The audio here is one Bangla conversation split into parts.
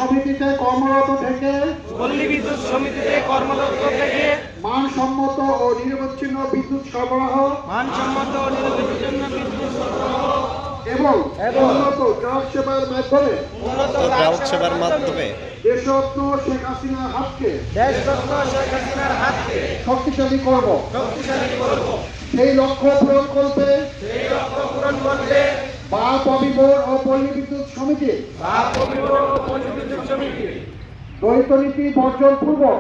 সমিতিতে কর্মরত থেকে মানসম্মত ও নিরবচ্ছিন্ন বিদ্যুৎ সরবরাহ এবং উন্নত গ্রাহক সেবার মাধ্যমে দেশরত্ন শেখ হাসিনার হাতকে শক্তিশালী করব। সেই লক্ষ্য পূরণ করতে বাপ অবিবোর্ড ও পল্লী বিদ্যুৎ সমিতি দ্বৈতনীতি বর্জন পূর্বক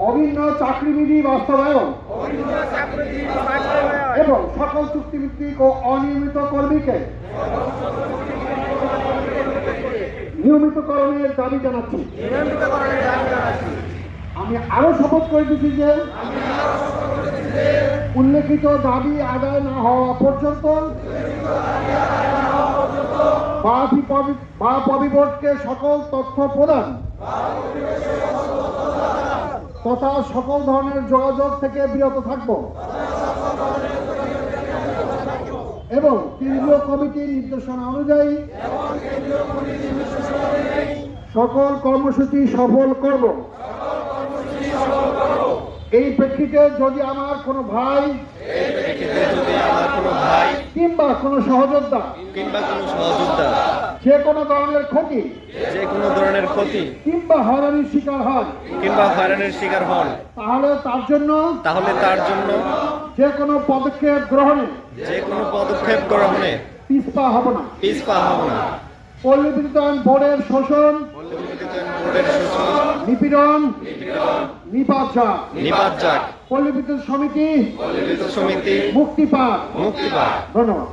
অভিন্ন চাকরিবিধি বাস্তবায়ন এবং সকল চুক্তিভিত্তিক ও অনিয়মিত কর্মীকে নিয়মিতকরণের দাবি জানাচ্ছি। আমি আরো শপথ করে দিচ্ছি যে উল্লেখিত দাবি আদায় না হওয়া পর্যন্ত বাপ অবিবোর্ডকে সকল তথ্য প্রদান তথা সকল ধরনের যোগাযোগ থেকে বিরত থাকব এবং কেন্দ্রীয় কমিটির নির্দেশনা অনুযায়ী সকল কর্মসূচি সফল করব। এই প্রেক্ষিতে যদি আমার কোনো ভাই কিংবা কোনো সহযোদ্ধা যে কোনো ধরনের ক্ষতি কিংবা হয়রানির শিকার হন তাহলে তার জন্য যে কোনো পদক্ষেপ গ্রহণে পিছপা হব না। পল্লী বিদ্যুতায়ন বোর্ডের শোষণ নিপীড়ন নিপাত যাক। পল্লী বিদ্যুৎ সমিতি মুক্তি পাক। ধন্যবাদ।